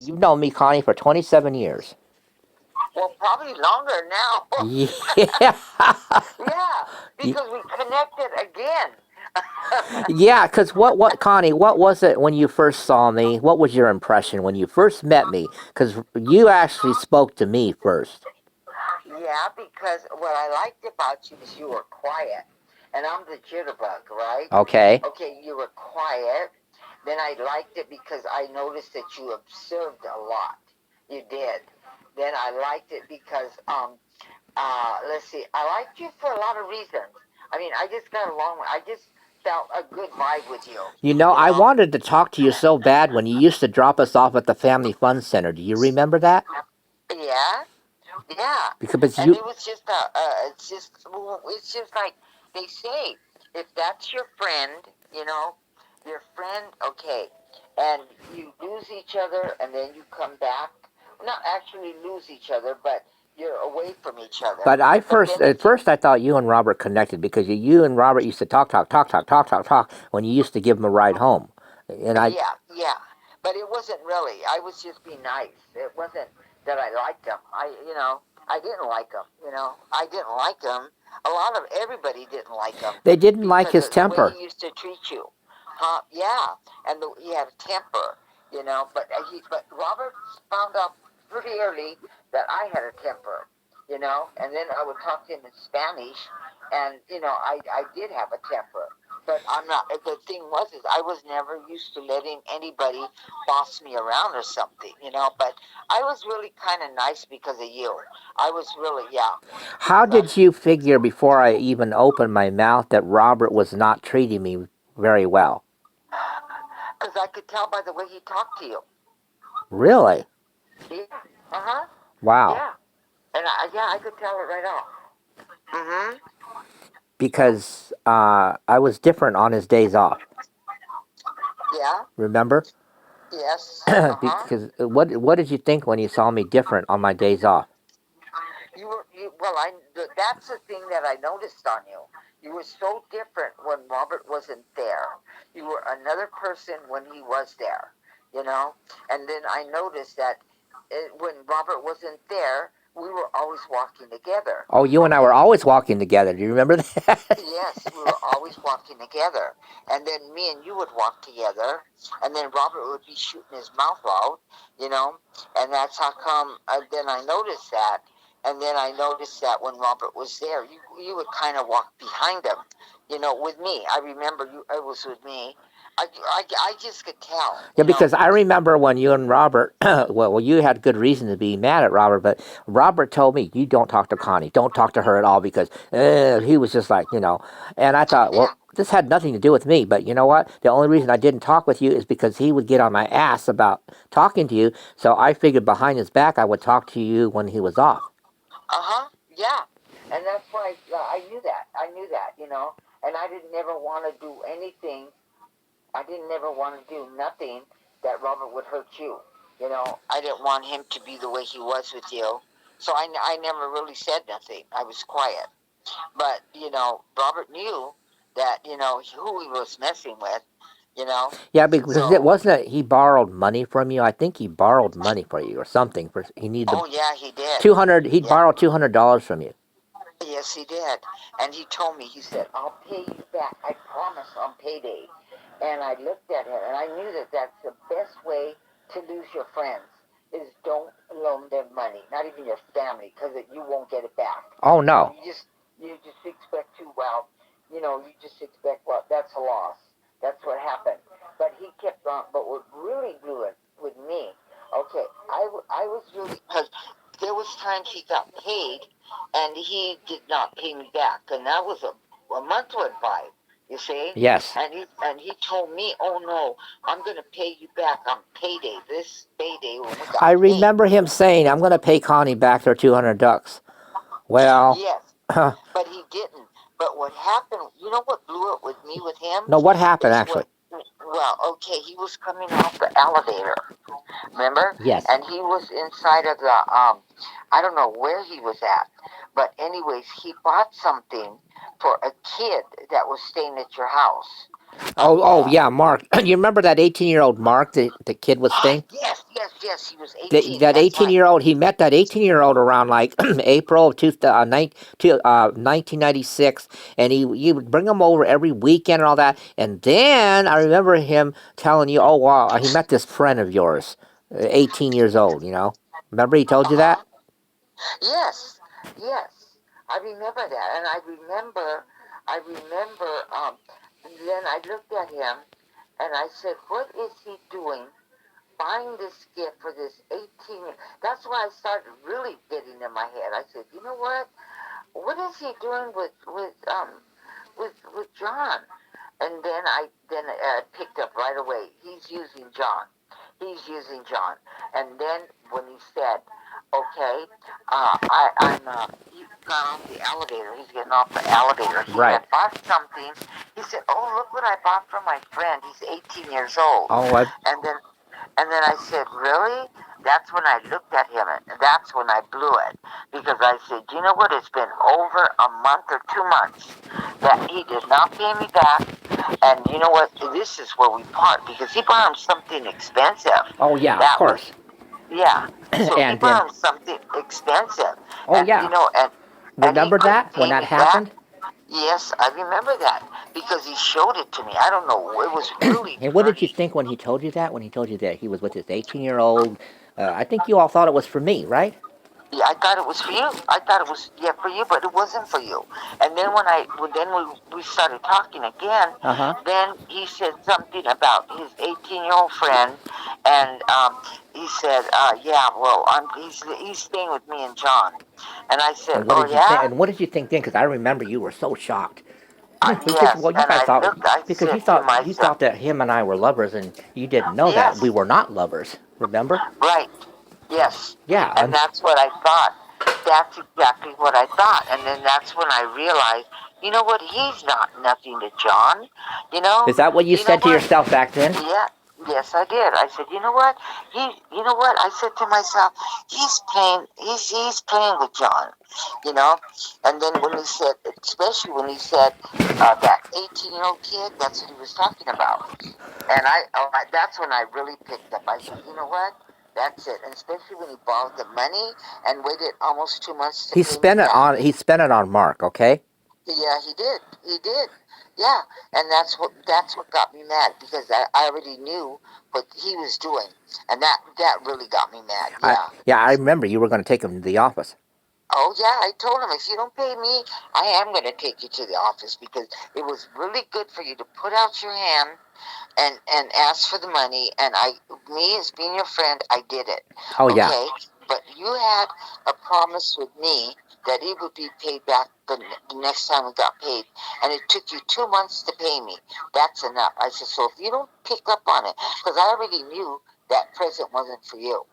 You've known me, Connie, for 27 years. Well, probably longer now. Yeah. Yeah, because we connected again. Yeah, because Connie, what was it when you first saw me? What was your impression when you first met me? Because you actually spoke to me first. Yeah, because what I liked about you is you were quiet. And I'm the jitterbug, right? Okay. Okay, you were quiet. Then I liked it because I noticed that you observed a lot. You did. Then I liked it because, let's see, I liked you for a lot of reasons. I mean, I just got along. I just felt a good vibe with you. You I know? wanted to talk to you so bad when you used to drop us off at the Family Fun Center. Do you remember that? Yeah, yeah. Because And you, it was just it's just like they say, if that's your friend, you know, your friend, okay, and you lose each other, and then you come back. Not actually lose each other, but you're away from each other. but But then at if you, first I thought you and Robert connected because you and Robert used to talk when you used to give him a ride home, and I yeah, yeah. But it wasn't really. I was just being nice. It wasn't that I liked him. I didn't like him. I didn't like him. A lot of everybody didn't like him they didn't like because his of the way temper. he used to treat you. Huh? Yeah. And he had a temper. But Robert found out pretty early that I had a temper. And then I would talk to him in Spanish, and I did have a temper. But I'm not. The thing was, is I was never used to letting anybody boss me around or something. But I was really kind of nice because of you. I was really, yeah, How because I did you figure before I even opened my mouth that Robert was not treating me very well? because I could tell by the way he talked to you. Really? Yeah. Uh huh. Wow. Yeah. And I could tell it right off. Mm-hmm. Because I was different on his days off. Yeah. Remember? Yes. Uh huh. Because what did you think when you saw me different on my days off? Well, that's the thing that I noticed on you. You were so different when Robert wasn't there. You were another person when he was there, you know? And then I noticed that when Robert wasn't there, we were always walking together. Oh, you and I were Okay. always walking together. Do you remember that? Yes, we were always walking together. And then me and you would walk together. And then Robert would be shooting his mouth out, you know? And that's how come, then I noticed that. And then I noticed that when Robert was there, you would kind of walk behind him, with me. I remember it was with me. I just could tell, Yeah, because I remember when you and Robert, well, you had good reason to be mad at Robert, but Robert told me, you don't talk to Connie. Don't talk to her at all because he was just like, And I thought, Yeah. well, this had nothing to do with me, but you know what? The only reason I didn't talk with you is because he would get on my ass about talking to you. So I figured behind his back, I would talk to you when he was off. Uh-huh. Yeah. And that's why I knew that. I knew that, And I didn't never want to do anything. I didn't never want to do nothing that Robert would hurt you. I didn't want him to be the way he was with you. So I never really said nothing. I was quiet. But, Robert knew that, who he was messing with, you know. Yeah, because it So, wasn't he borrowed money from you. I think he borrowed money for you or something. He needed the oh, yeah, he did. 200. He'd Yeah. borrowed $200 from you. Yes, he did. And he told me, he said, I'll pay you back. I promise on payday. And I looked at him and I knew that that's the best way to lose your friends is don't loan them money, not even your family, because you won't get it back. Oh no. You just expect to, well, you just expect, well, that's a loss. That's what happened. But he kept on, but what really blew it with me, okay, I was really, because there was times he got paid and he did not pay me back, and that was a month went by. You see, Yes. and he told me, "Oh no, I'm going to pay you back on payday. This payday when we I got paid." remember him saying, "I'm going to pay Connie back their $200." Well, Yes, no, but he didn't. But what happened? You know what blew it with me with him what happened is actually? what. Well, okay, he was coming off the elevator, remember? Yes. And he was inside of the I don't know where he was at, but anyways, he bought something for a kid that was staying at your house. Oh, yeah, Mark. You remember that 18-year-old Mark, the kid was staying? Yes, yes, he was 18. That That's 18 right. year old, he met that 18-year-old around like April of 1996, and he would bring him over every weekend and all that. And then I remember him telling you, oh, wow, he met this friend of yours, 18 years old, you know? Remember he told you that? Uh-huh. Yes, yes. I remember that. And I remember, then I looked at him and I said, what is he doing buying this gift for this 18? That's why I started really getting in my head. I said, you know what? What is he doing with John? And then I picked up right away. He's using John. He's using John. And then when he said, "Okay, he got off the elevator. He's getting off the elevator. He Right. had bought something. He said, "Oh, look what I bought for my friend. He's 18 years old." Oh, And then I said, "Really?" That's when I looked at him, and that's when I blew it because I said, "You know what? It's been over a month or 2 months that he did not pay me back, and you know what? This is where we part because he bought him something expensive. oh yeah, of That was course. yeah. So he And then, bought him something expensive, oh and yeah, and he remember couldn't that when pay that me back. happened? Yes, I remember that because he showed it to me. I don't know. It was really And what did you dirty. think when he told you that? When he told you that he was with his 18-year-old? I think you all thought it was for me, right? Yeah, I thought it was for you. I thought it was yeah for you, but it wasn't for you. And then when we started talking again, Uh huh. then he said something about his 18-year-old friend, and he said, yeah, well, he's staying with me and John, and I said, And what oh did you think? yeah, And what did you think then? Because I remember you were so shocked. Because yes, well, you and guys I thought looked, I because said to you myself, thought that him and I were lovers, and you didn't know that we yes, were not lovers. Remember? right. Yes. Yeah. And that's what I thought. That's exactly what I thought. And then that's when I realized, you know what, he's not nothing to John. You know? Is that what you You know said to what? yourself back then? Yeah. Yes, I did. I said, you know what? You know what? I said to myself, he's playing with John, you know? And then when he said, especially when he said, that 18-year-old kid, that's what he was talking about. And that's when I really picked up. I said, you know what? That's it. And especially when he borrowed the money and waited almost 2 months to pay me back. He spent it on Mark. Okay. Yeah, he did. He did. Yeah, and that's what got me mad because I already knew what he was doing, and that really got me mad. Yeah. I remember you were going to take him to the office. Oh yeah, I told him if you don't pay me, I am going to take you to the office because it was really good for you to put out your hand and ask for the money, and me as being your friend, I did it. Oh yeah. Okay, but you had a promise with me that it would be paid back the next time we got paid, and it took you 2 months to pay me. That's enough. I said, so if you don't pick up on it, because I already knew that present wasn't for you.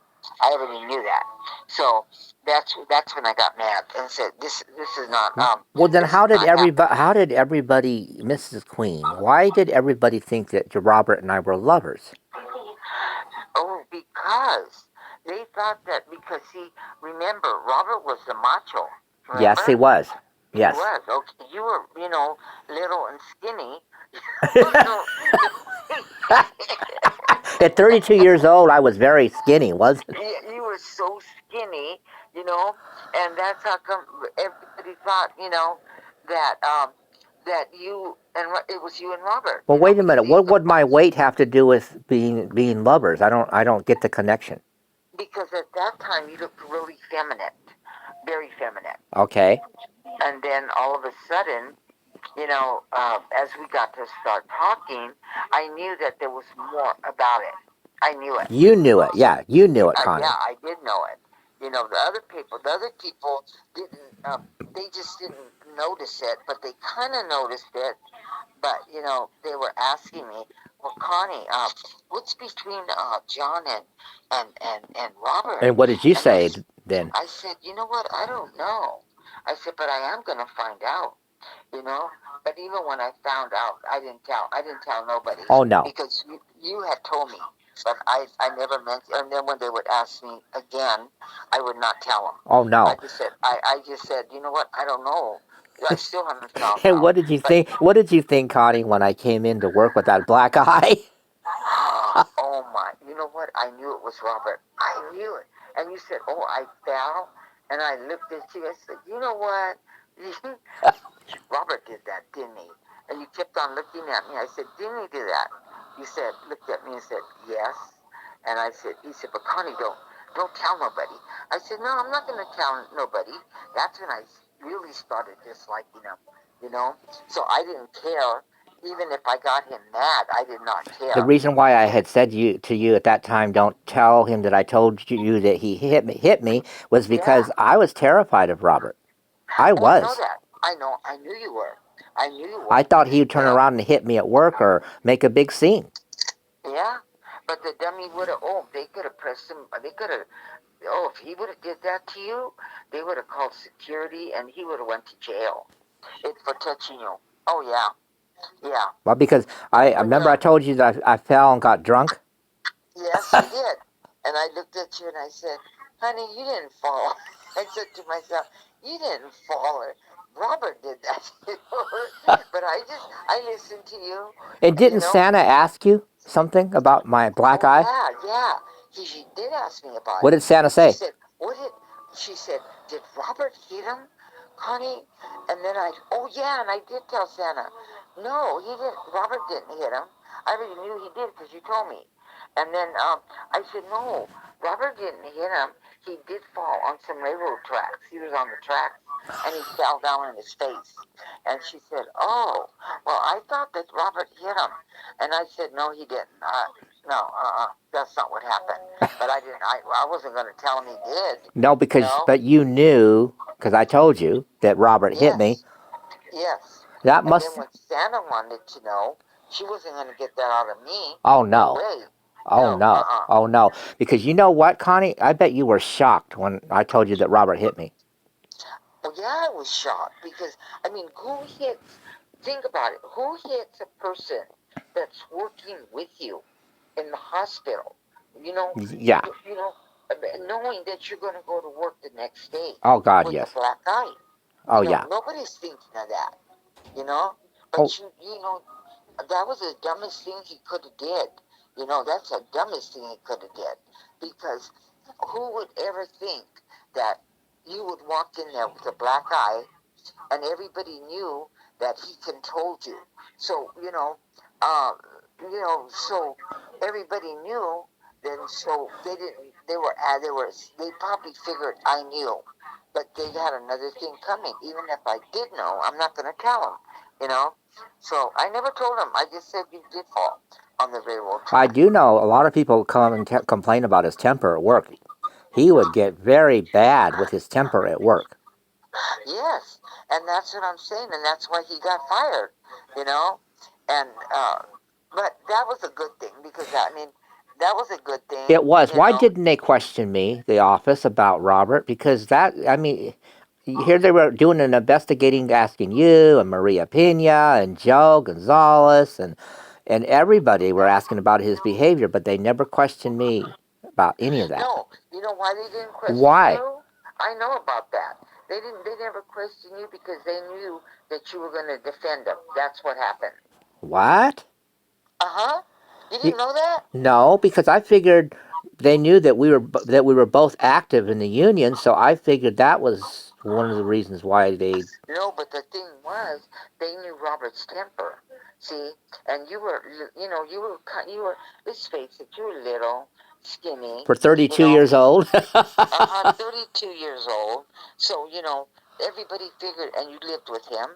I already knew that. So that's when I got mad and said, this is not Well, then this is not happening. how did everybody, Mrs. Queen? Why did everybody think that Robert and I were lovers? Oh, because they thought that because remember, Robert was the macho. Yes, he Remember? was. He Yes. was. Okay, you were, little and skinny. so, At 32 years old, I was very skinny, wasn't? you were so skinny, and that's how come everybody thought, that that you and it was you and Robert, Well, wait a because minute. they What thought would my weight have to do with being lovers? I don't get the connection. because at that time you looked really feminine, very feminine, Okay. and then all of a sudden, as we got to start talking, I knew that there was more about it. I knew it. You knew it. Yeah, you knew it, Yeah, Connie. I did know it. The other people didn't. They just didn't notice it, but they kind of noticed it. But they were asking me, "Well, Connie, what's between John and Robert?" And what did you And I, say then? I said, "You know what? I don't know." I said, "But I am gonna find out." you know. But even when I found out, I didn't tell. I didn't tell nobody Oh no. because you had told me, but I never meant. And then when they would ask me again, I would not tell them. Oh I no. just said I just said, you know what? I don't know. I still haven't found And out. what did you But think? What did you think, Connie, when I came in to work with that black eye? oh oh my, you know what? I knew it was Robert. I knew it. And you said, oh, I fell. And I looked at you. I said, you know what? Robert did that, didn't he? And you kept on looking at me. I said, didn't he do that? You said, looked at me and said, yes. And I said, he said, but Connie, don't tell nobody. I said, no, I'm not going to tell nobody. That's when I really started disliking him, you know? So I didn't care. Even if I got him mad, I did not The care. reason why I had said to you at that time, don't tell him that I told you that he hit me was Yeah. because I was terrified of Robert. I Oh, I know was. that. I know. I knew you were. I knew you I were. thought he would You turn know? around and hit me at work or make a big scene. Yeah. But the dummy would have, oh, they could have pressed him. They could have, oh, if he would have did that to you, they would have called security and he would have went to jail. It for touching you. Oh, yeah. Yeah. Well, because I But, remember I told you that I fell and got drunk. yes, you did. And I looked at you and I said, honey, you didn't fall. I said to myself, you didn't fall. Robert did that. But I listened to you, And you didn't know. Santa ask you something about my black Oh, eye? yeah, yeah. She did ask me about What it. did Santa She say? said, what did, she said, did Robert hit him, Connie? And then oh, yeah, and I did tell Santa, no, he didn't, Robert didn't hit him. I already knew he did because you told me. And then I said, no, Robert didn't hit him. He did fall on some railroad tracks. He was on the tracks, and he fell down on his face. And she said, oh, well, I thought that Robert hit him. And I said, no, he didn't. No, that's not what happened. But I didn't. I wasn't going to tell him he did. No, You because know? but you knew because I told you that Robert hit me. Yes, yes. That And then must. when Santa wanted to know, she wasn't going to get that out of me. Oh No no. way. Oh No. no. Oh no. Because you know what, Connie? I bet you were shocked when I told you that Robert hit me. Well, yeah, I was shocked because I mean, who hits? Think about it. Who hits a person that's working with you in the hospital? You know, Yeah. you know, knowing that you're going to go to work the next day Oh God, with a yes. black eye. Oh yeah. Nobody's thinking of that. You know, Oh, but you know, that was the dumbest thing he could have did. You know, that's the dumbest thing he could have did because who would ever think that you would walk in there with a black eye and everybody knew that he controlled you. So uh, so everybody knew. Then so they didn't. They probably figured I knew, but they had another thing coming. Even if I did know, I'm not going to tell them. You know. So I never told them. I just said you did fall on the railroad I track. do know a lot of people come and complain about his temper at work. He would get very bad with his temper at work. Yes, and that's what I'm saying, and that's why he got fired. You know, and but that was a good thing because I mean that was a good thing. It was. You Why know. didn't they question me, the office, about Robert? Because that, I mean, here they were doing an investigating, asking you and Maria Pena and Joe Gonzalez and everybody were asking about his behavior, but they never questioned me about any of that. No, you know why they didn't question Why? you? I know about that. They didn't. They never questioned you because they knew that you were going to defend them. That's what happened. What? Uh huh. You You, didn't know that? no, because I figured they knew that we were both active in the union, so I figured that was one of the reasons why they. No, but the thing was, they knew Robert's temper. See, and you were. Let's face it, you were little, skinny. For You 32 know, years old. 32 years old. So everybody figured, and you lived with him,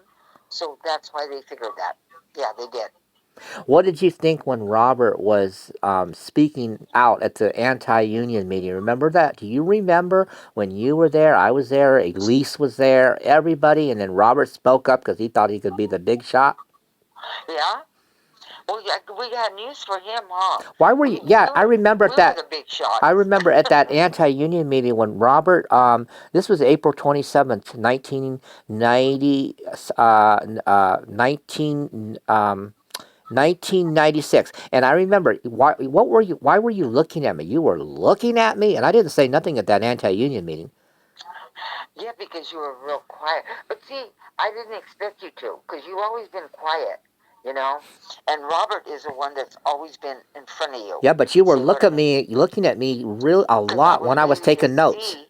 so that's why they figured that. Yeah, they did. What did you think when Robert was speaking out at the anti-union meeting? Remember that? Do you remember when you were there? I was there. Elise was there. Everybody, and then Robert spoke up because he thought he could be the big shot. Yeah. Well, yeah, we got news for him, huh? Why were We you? Yeah, we I were remember we at were that. the big shot. I remember at that anti-union meeting when Robert. This was April 27th, 1990. 1996, and I remember why were you looking at me? You were looking at me, and I didn't say nothing at that anti-union meeting. Yeah, because you were real quiet. But see, I didn't expect you to, because you've always been quiet. you know. And Robert is the one that's always been in front of you. Yeah, but you were See what I mean? looking at me real a Because I lot was when I was waiting to taking notes. see.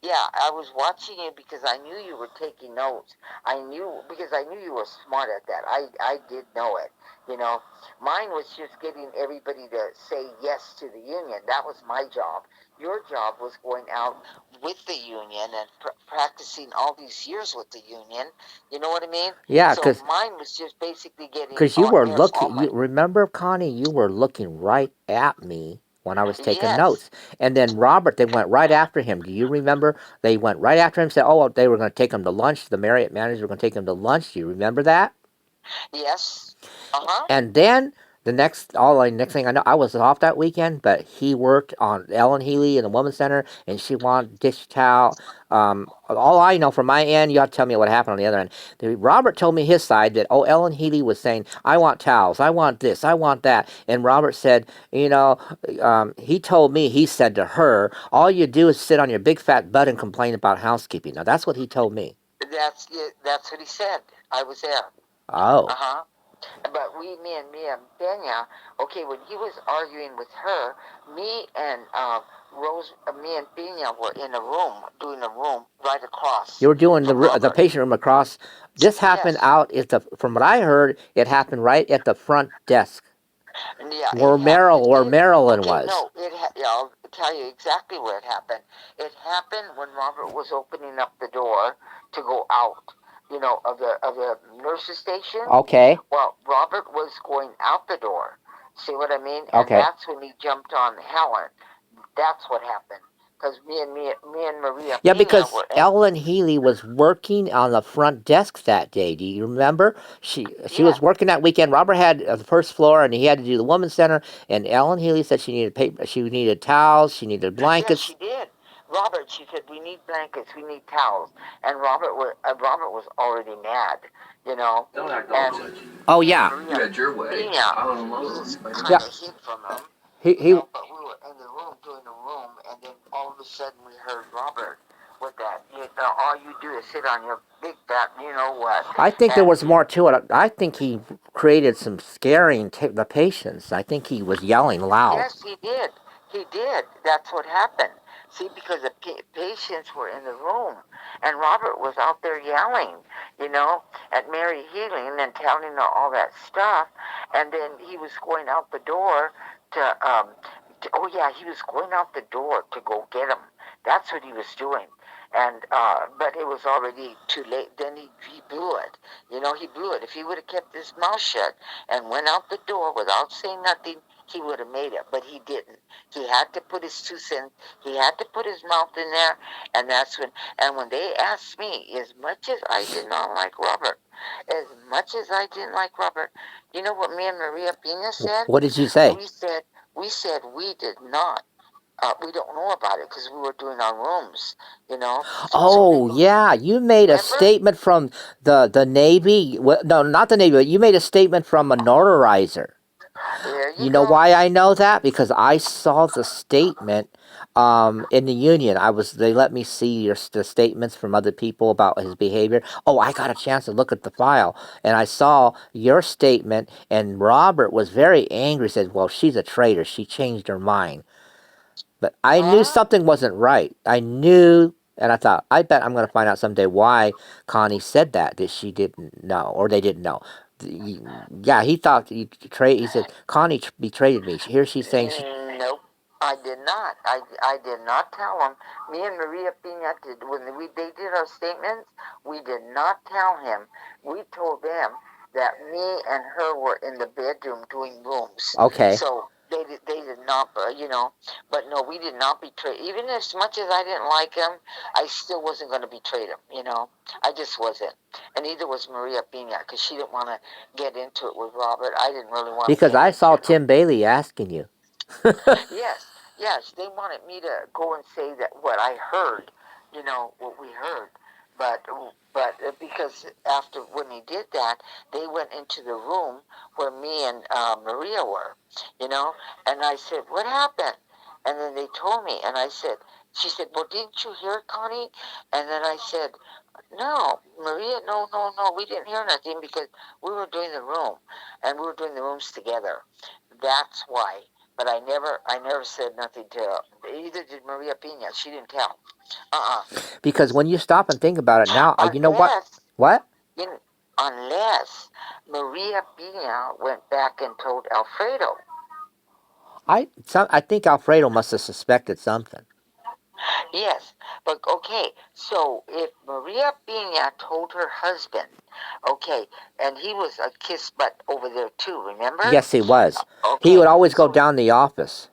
Yeah, I was watching you because I knew you were taking notes. I knew because I knew you were smart at that. I did know it. You know, mine was just getting everybody to say yes to the union. That was my job. Your job was going out with the union and practicing all these years with the union. You know what I mean? Yeah, So mine was just basically getting because you were all looking. my You remember, Connie, you were looking right at me when I was taking yes. notes, and then Robert, they went right after him. Do you remember? They went right after him. Said, "Oh, they were going to take him to lunch. The Marriott managers were going to take him to lunch." Do you remember that? Yes. Uh huh. And then next thing I know, I was off that weekend, but he worked on Ellen Healy in the Women's Center, and she wanted dish towel. All I know from my end, you have to tell me what happened on the other end. Robert told me his side that Ellen Healy was saying, "I want towels, I want this, I want that," and Robert said, he told me he said to her, "All you do is sit on your big fat butt and complain about housekeeping." Now that's what he told me. That's it. That's what he said. I was there. Uh Oh. huh. But me and Benya, okay, when he was arguing with her, me and me and Benya were in a room, doing a room right You across were doing from the Robert. patient room across. This happened Yes. out at the. From what I heard, it happened right at the front desk And yeah, where it did. Marilyn Okay, was. no, yeah, I'll tell you exactly where it happened. It happened when Robert was opening up the door to go out, of the nurse's station. Okay, Well, Robert was going out the door. See what I mean? And okay. that's when he jumped on Helen. That's what happened. Because me and Maria Yeah, Pena because were in. Ellen Healy was working on the front desk that day. Do you remember? She Yeah. was working that weekend. Robert had the first floor, and he had to do the women's center. And Ellen Healy said she needed paper, she needed towels, she needed Yes, she blankets. did. Robert, she said, we need blankets, we need towels, and Robert was already mad, you know, Don't act all and touchy. Oh me and yeah, You Maria had your way. Pena, I don't we know. just yeah. kind of hid from him, He but we were in the room doing the room, and then all of a sudden we heard Robert with that. All you do is sit on your big fat, you know what, I think there and was more to it. I think he created some scaring the patients. I think he was yelling loud. yes, he did. He did. That's what happened. See, because the patients were in the room, and Robert was out there yelling, at Mary Healing and telling her all that stuff, and then he was going out the door oh yeah, he was going out the door to go get him. That's what he was doing. And but it was already too late. Then he blew it. He blew it. If he would have kept his mouth shut and went out the door without saying nothing, he would have made it. But he didn't. He had to put his 2 cents. He had to put his mouth in there, and that's when. And when they asked me, as much as I did not like Robert, as much as I didn't like Robert, you know what me and Maria Pina said? What did you say? We said we said we did not. We don't know about it because we were doing our rooms, you know. So they Oh go, yeah, you made a remember? statement from the Navy. No, not the Navy. But you made a statement from a notarizer. There you You know go. why I know that? Because I saw the statement in the union. They let me see the statements from other people about his behavior. Oh, I got a chance to look at the file, and I saw your statement. And Robert was very angry. Said, "Well, she's a traitor. She changed her mind." But I knew Huh? something wasn't right. I knew, and I thought, I bet I'm going to find out someday why Connie said that she didn't know, or they didn't know. Yeah, he thought he said Connie betrayed me. Here she's saying she. Nope. I did not. I did not tell him. Me and Maria Pina did when they did our statements. We did not tell him. We told them that me and her were in the bedroom doing rooms. Okay, So they did not. But no, we did not betray. Even as much as I didn't like him, I still wasn't going to betray him. I just wasn't. And neither was Maria Pina because she didn't want to get into it with Robert. I didn't really want to because get I into saw it. Tim Bailey asking you. Yes, yes, they wanted me to go and say that what I heard, what we heard, but because after when he did that, they went into the room where me and Maria were, and I said, "What happened?" And then they told me, and I said, "She said, well, didn't you hear it, Connie?" And then I said, No, Maria, no, no, no. We didn't hear nothing because we were doing the room, and we were doing the rooms together. That's why. But I never said nothing to. Either did Maria Pina. She didn't tell. Uh, Because when you stop and think about it now, you know what? unless, What? in, unless Maria Pina went back and told Alfredo. I think Alfredo must have suspected something. Yes, but okay. So if Maria Pina told her husband, okay, and he was a kiss butt over there too. Remember? Yes, he was. He Okay, would always go so down the office.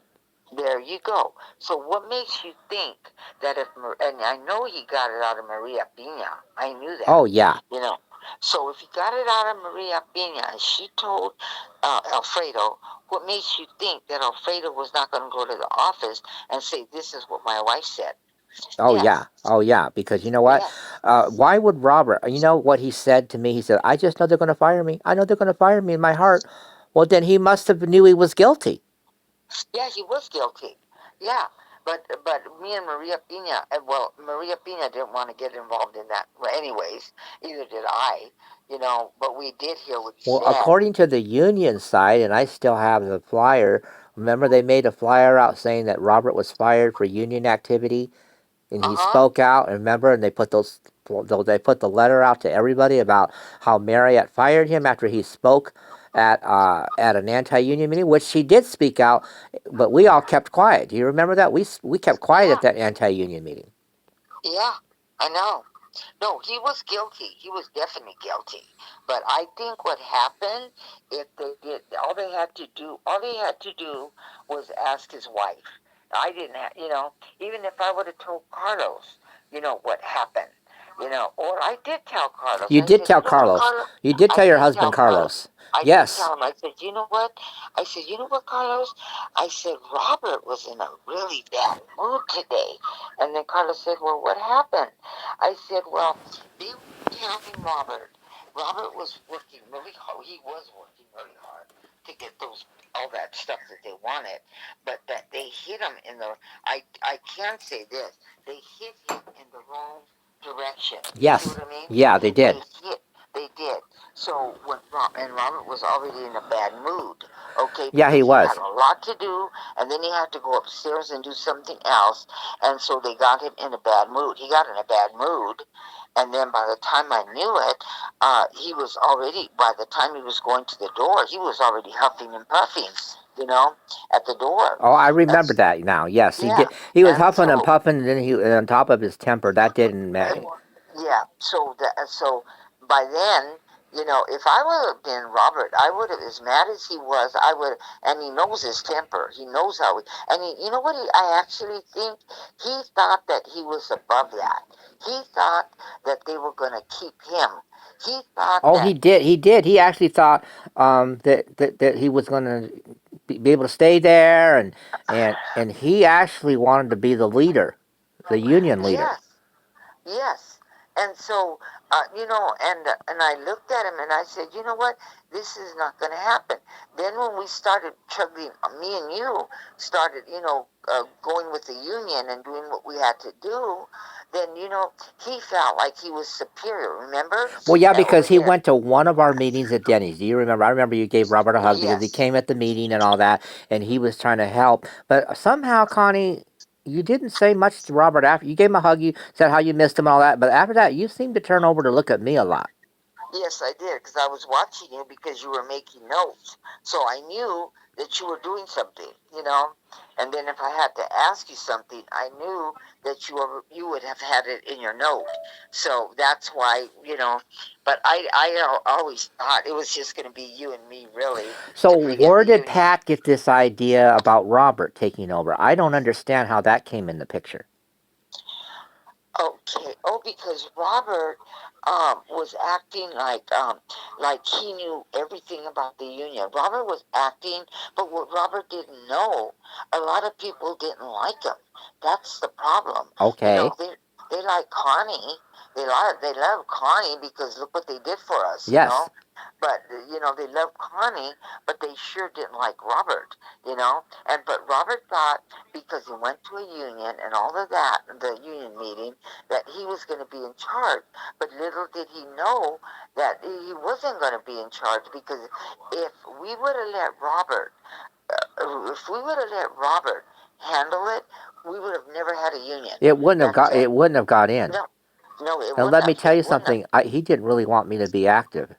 there you go. So what makes you think that if and I know he got it out of Maria Pina. I knew that. Oh yeah. You know. So if he got it out of Maria Pina and she told Alfredo, what makes you think that Alfredo was not going to go to the office and say, "This is what my wife said"? Oh yeah. Yes. Oh yeah. Because you know what? Yes. Why would Robert? You know what he said to me? He said, "I just know they're going to fire me. I know they're going to fire me in my heart." Well, then he must have knew he was guilty. Yeah, he was guilty. Yeah, but me and Maria Pina, well, Maria Pina didn't want to get involved in that. Well, anyways, either did I. But we did hear what he Well, said. according to the union side, and I still have the flyer. Remember, they made a flyer out saying that Robert was fired for union activity, and Uh he huh. spoke out. And remember, and they put the letter out to everybody about how Marriott fired him after he spoke at an anti-union meeting, which she did speak out, but we all kept quiet. Do you remember that? We kept quiet at Yeah. that anti-union meeting. Yeah. I know. No, he was guilty. He was definitely guilty. But I think what happened, if they did, all they had to do was ask his wife. I didn't have, even if I would have told Carlos, what happened, or I did tell Carlos. You I did said, tell Carlos. Carlos, You did I tell your did husband tell Carlos. Carlos. I did Yes. tell him. I said, you know what? I said, you know what, Carlos? I said, Robert was in a really bad mood today. And then Carlos said, well, what happened? I said, well, they were telling Robert. Robert was working really hard. He was working really hard to get those all that stuff that they wanted, but that they hit him in the. I can say this: they hit him in the wrong direction. You see Yes. what I mean? Yeah, they They did. hit. They did. So and Robert was already in a bad mood. Okay, Yeah, he because he had was. a lot to do, and then he had to go upstairs and do something else, and so they got him in a bad mood. He got in a bad mood, and then by the time I knew it, he was already. By the time he was going to the door, he was already huffing and puffing. You know, at the door. Oh, I And remember that now. Yes, he yeah, did. He was and huffing and so puffing, and then he on top of his temper. That didn't matter. yeah, so by then, if I would have been Robert, I would have, as mad as he was, I would, and he knows his temper. He knows how. And you know what? I actually think he thought that he was above that. He thought that they were going to keep him. He thought Oh, he that. did. He did. He actually thought that he was going to be able to stay there, and he actually wanted to be the leader, the union leader. Yes, yes. And so, and I looked at him and I said, you know what? This is not going to happen. Then when we started chugging, me and you started, going with the union and doing what we had to do, then, he felt like he was superior, remember? Well, yeah, Over because he there. went to one of our meetings at Denny's. Do you remember? I remember you gave Robert a hug because he Yes. came at the meeting and all that, and he was trying to help. But somehow, Connie, you didn't say much to Robert after you gave him a hug. You said how you missed him and all that, but after that, you seemed to turn over to look at me a lot. Yes, I did because I was watching you because you were making notes. So I knew that you were doing something. And then if I had to ask you something, I knew that you would have had it in your note. So that's why. But I always thought it was just going to be you and me, really, So, to bring in where the did union. Pat get this idea about Robert taking over? I don't understand how that came in the picture. Okay. Oh, because Robert was acting like he knew everything about the union. Robert was acting, but what Robert didn't know, a lot of people didn't like him. That's the problem. You Okay. know, they like Connie. They love Connie because look what they did for us. Yes. but they loved Connie, but they sure didn't like Robert. But Robert thought because he went to a union and all of that, the union meeting, that he was going to be in charge. But little did he know that he wasn't going to be in charge because if we would have let Robert, if we would have let Robert handle it, we would have never had a union. It wouldn't have And got. It wouldn't have got in. no, no, it And wouldn't let me have. tell It you wouldn't have. something. He didn't really want me to be active.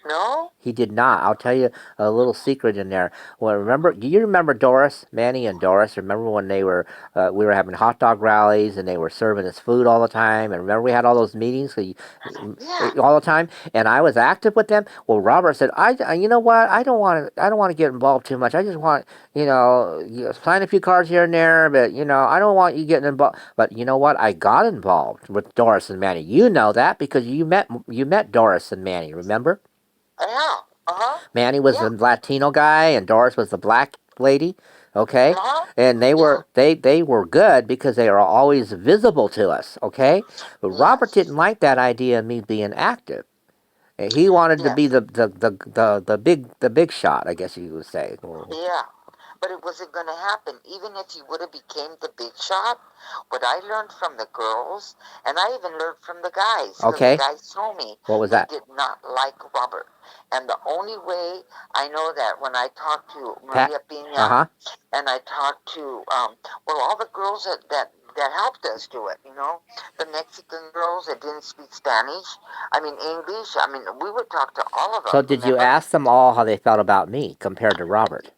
No. He did not. I'll tell you a little secret in there. Well, remember? Do you remember Doris, Manny, and Doris? Remember when we were having hot dog rallies and they were serving us food all the time? And remember we had all those meetings Yeah. all the time, and I was active with them. Well, Robert said, you know what? I don't want to get involved too much. I just want, sign a few cards here and there, but I don't want you getting involved. But you know what? I got involved with Doris and Manny. You know that because you met Doris and Manny. Remember? Yeah. Uh huh. Manny was Yeah. the Latino guy, and Doris was the black lady. Uh Okay, huh. and they Yeah. were they were good because they are always visible to us. Okay, but Robert Yes. didn't like that idea of me being active. He wanted to be Yes. the big shot, I guess you would say. Yeah. But it wasn't going to happen. Even if he would have became the big shot, what I learned from the girls, and I even learned from the guys, because the Okay, guys told me what was they that? did not like Robert. And the only way I know that when I talked to Pat. Maria Uh Pina huh. and I talked to, all the girls that helped us do it, the Mexican girls that didn't speak Spanish, I mean English, I mean, we would talk to all of So them, did you remember? ask them all how they felt about me compared to Robert?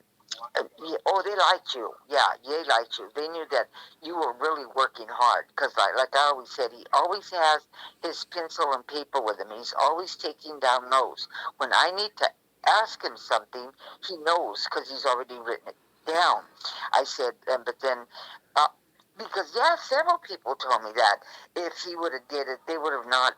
Yeah, oh, they liked you. Yeah, they liked you. They knew that you were really working hard. Because, like I always said, he always has his pencil and paper with him. He's always taking down notes. When I need to ask him something, he knows because he's already written it down. I said, but then, uh, because yeah, several people told me that if he would have did it, they would have not.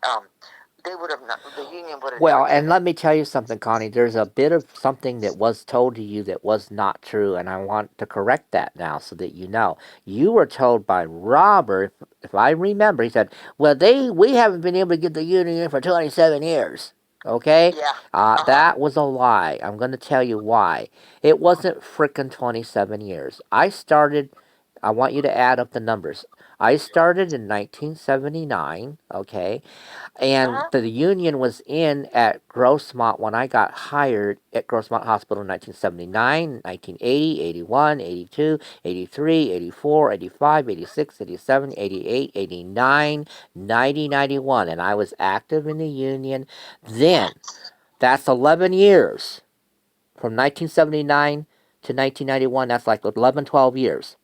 They would have not. The union would have never Well, did and it. let me tell you something, Connie. There's a bit of something that was told to you that was not true, and I want to correct that now so that you know. You were told by Robert, if I remember, he said, "Well, we haven't been able to get the union for 27 years." Okay, Yeah. Uh huh. that was a lie. I'm going to tell you why. It wasn't frickin' 27 years. I started. I want you to add up the numbers. I started in 1979. Okay, Uh and huh. the union was in at Grossmont when I got hired at Grossmont Hospital in 1979, 1980, 81, 82, 83, 84, 85, 86, 87, 88, 89, 90, 91. And I was active in the union then. Yes. That's 11 years. From 1979 to 1991, that's like 11, 12 years.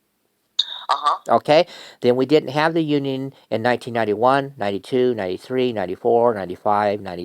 Uh huh. Okay, then we didn't have the union in 1991, 92, 93, 94, 95, 96.